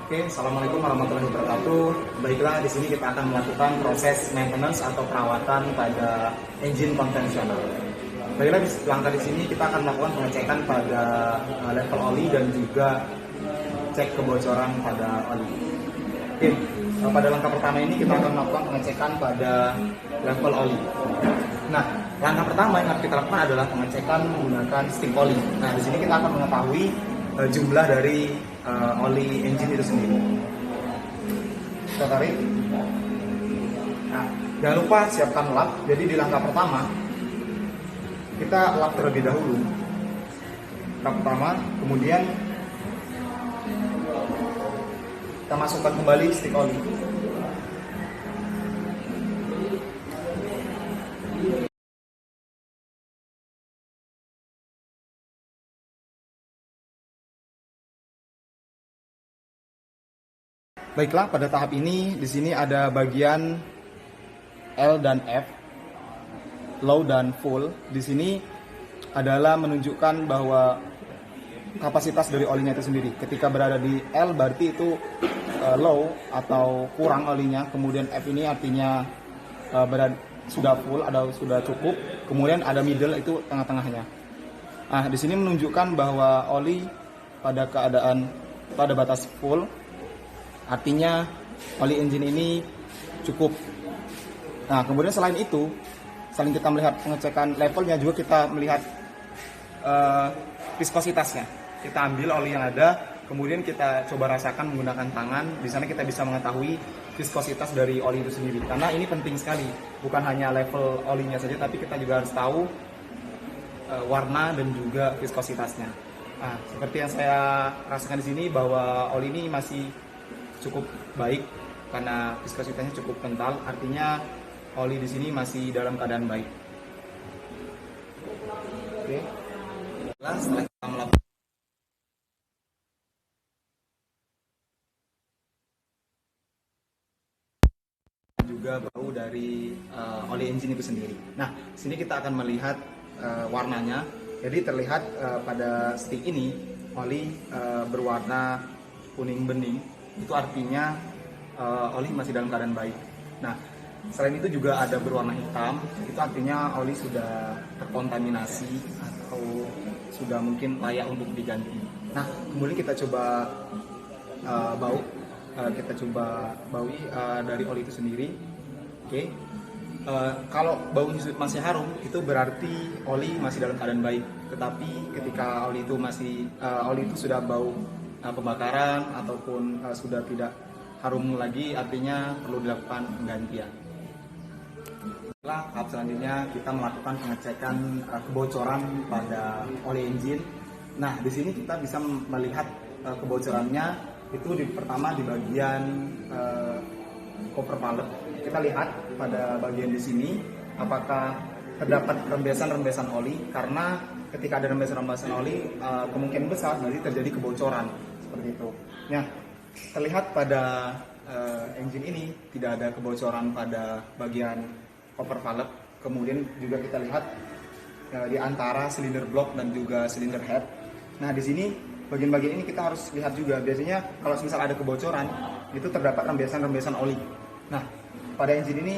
Oke, assalamualaikum warahmatullahi wabarakatuh. Baiklah, di sini kita akan melakukan proses maintenance atau perawatan pada engine konvensional. Baiklah, di langkah di sini kita akan melakukan pengecekan pada level oli dan juga cek kebocoran pada oli. Oke, pada langkah pertama ini kita akan melakukan pengecekan pada level oli. Nah, langkah pertama yang harus kita lakukan adalah pengecekan menggunakan stick oli. Nah, di sini kita akan mengetahui jumlah dari oli engine itu sendiri. Kita tarik. Nah, jangan lupa siapkan lap. Jadi di langkah pertama kita lap terlebih dahulu. Lap pertama, kemudian kita masukkan kembali stick oli. Baiklah, pada tahap ini di sini ada bagian L dan F, low dan full. Di sini adalah menunjukkan bahwa kapasitas dari olinya itu sendiri. Ketika berada di L berarti itu low atau kurang olinya. Kemudian F ini artinya sudah full atau sudah cukup. Kemudian ada middle, itu tengah-tengahnya. Nah, di sini menunjukkan bahwa oli pada batas full. Artinya oli engine ini cukup. Nah, kemudian selain itu, selain kita melihat pengecekan levelnya, juga kita melihat viskositasnya. Kita ambil oli yang ada, kemudian kita coba rasakan menggunakan tangan. Di sana kita bisa mengetahui viskositas dari oli itu sendiri. Karena ini penting sekali, bukan hanya level olinya saja, tapi kita juga harus tahu warna dan juga viskositasnya. Nah, seperti yang saya rasakan di sini bahwa oli ini masih cukup baik karena viskositasnya cukup kental, artinya oli di sini masih dalam keadaan baik. Oke. Setelah kita melakukan juga bau dari oli engine itu sendiri. Nah, sini kita akan melihat warnanya. Jadi terlihat pada stick ini oli berwarna kuning bening. Itu artinya oli masih dalam keadaan baik. Nah, selain itu juga ada berwarna hitam, itu artinya oli sudah terkontaminasi atau sudah mungkin layak untuk diganti. Nah, kemudian kita coba bau, kita coba baui dari oli itu sendiri. Oke. Kalau baunya masih harum, itu berarti oli masih dalam keadaan baik. Tetapi ketika oli itu sudah bau pembakaran ataupun sudah tidak harum lagi, artinya perlu dilakukan penggantian. Setelah tahap selanjutnya kita melakukan pengecekan kebocoran pada oli engine. Nah, di sini kita bisa melihat kebocorannya itu pertama di bagian cover valve. Kita lihat pada bagian di sini apakah terdapat rembesan-rembesan oli, karena ketika ada rembesan-rembesan oli kemungkinan besar nanti terjadi kebocoran seperti itu. Nah, terlihat pada engine ini tidak ada kebocoran pada bagian cover valve. Kemudian juga kita lihat di antara silinder block dan juga silinder head. Nah, di sini bagian-bagian ini kita harus lihat juga. Biasanya kalau misal ada kebocoran itu terdapat rembesan-rembesan oli. Nah, pada engine ini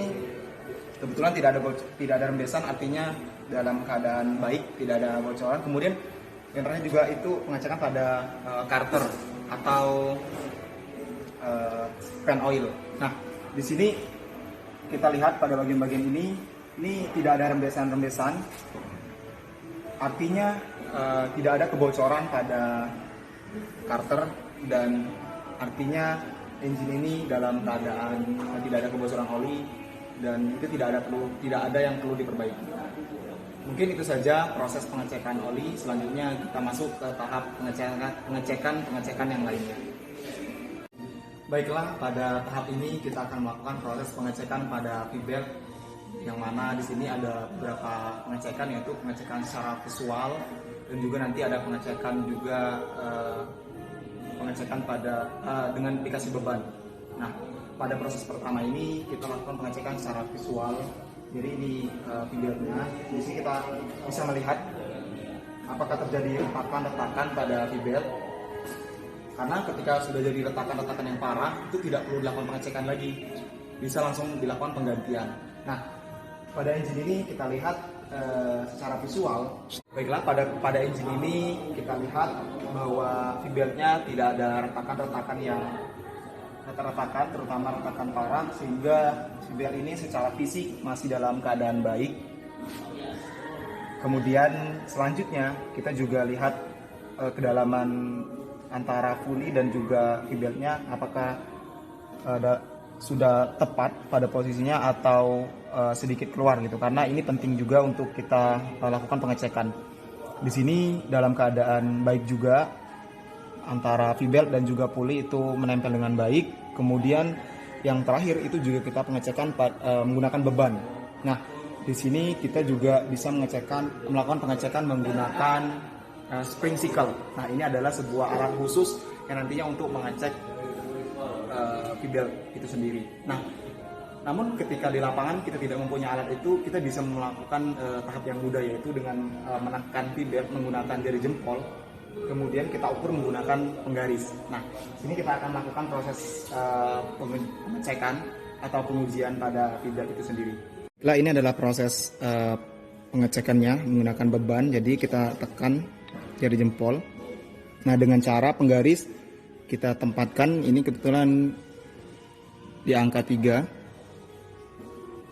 kebetulan tidak ada rembesan, artinya dalam keadaan baik, tidak ada bocoran. Kemudian yang terakhir juga itu pengecekan pada carter atau fan oil. Nah, di sini kita lihat pada bagian-bagian ini tidak ada rembesan-rembesan, artinya tidak ada kebocoran pada carter, dan artinya engine ini dalam keadaan tidak ada kebocoran oli, dan itu tidak ada yang perlu diperbaiki. Mungkin itu saja proses pengecekan oli. Selanjutnya kita masuk ke tahap pengecekan yang lainnya. Baiklah, pada tahap ini kita akan melakukan proses pengecekan pada V-belt, yang mana di sini ada beberapa pengecekan, yaitu pengecekan secara visual dan juga nanti ada pengecekan dengan aplikasi beban. Nah, pada proses pertama ini kita lakukan pengecekan secara visual. Jadi ini V-beltnya. Di sini kita bisa melihat apakah terjadi retakan pada V-belt. Karena ketika sudah jadi retakan-retakan yang parah, itu tidak perlu dilakukan pengecekan lagi, bisa langsung dilakukan penggantian. Nah, pada engine ini kita lihat secara visual. Baiklah, pada engine ini kita lihat bahwa V-beltnya tidak ada retakan-retakan yang retakan, terutama retakan parah, sehingga V-belt ini secara fisik masih dalam keadaan baik. Kemudian selanjutnya kita juga lihat kedalaman antara pulley dan juga V-beltnya apakah sudah tepat pada posisinya atau sedikit keluar gitu, karena ini penting juga untuk kita lakukan pengecekan. Di sini dalam keadaan baik juga, antara V-belt dan juga pulley itu menempel dengan baik. Kemudian yang terakhir itu juga kita pengecekan menggunakan beban. Nah, di sini kita juga bisa melakukan pengecekan menggunakan spring sickle. Nah, ini adalah sebuah alat khusus yang nantinya untuk mengecek V-belt itu sendiri. Nah, namun ketika di lapangan kita tidak mempunyai alat itu, kita bisa melakukan tahap yang mudah, yaitu dengan menekan V-belt menggunakan jari jempol, kemudian kita ukur menggunakan penggaris. Nah, sini kita akan melakukan proses pengecekan atau pengujian pada V-belt itu sendiri. Nah, ini adalah proses pengecekannya menggunakan beban. Jadi kita tekan jari jempol. Nah, dengan cara penggaris kita tempatkan, ini kebetulan di angka 3,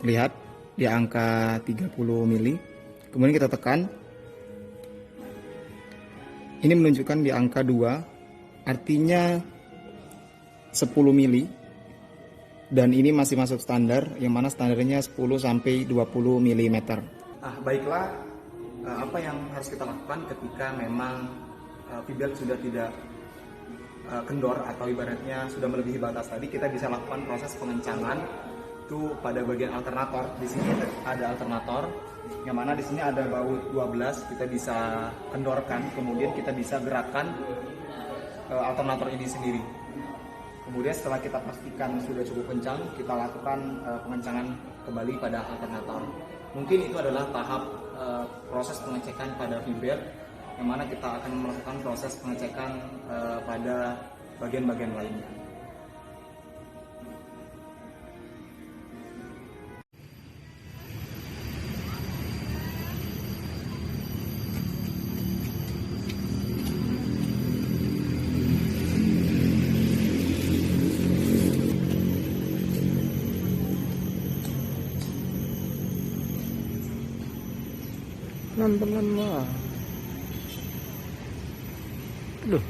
lihat di angka 30 mili. Kemudian kita tekan, ini menunjukkan di angka 2, artinya 10 mili, dan ini masih masuk standar, yang mana standarnya 10 sampai 20 mm. Nah, baiklah, apa yang harus kita lakukan ketika memang V-belt sudah tidak kendor atau ibaratnya sudah melebihi batas tadi? Kita bisa lakukan proses pengencangan itu pada bagian alternator. Di sini ada alternator, yang mana di sini ada baut 12, kita bisa kendorkan, kemudian kita bisa gerakkan alternator ini sendiri. Kemudian setelah kita pastikan sudah cukup kencang, kita lakukan pengencangan kembali pada alternator. Mungkin itu adalah tahap proses pengecekan pada V-belt, yang mana kita akan melakukan proses pengecekan pada bagian-bagian lainnya. Pelan-pelan lah. Loh.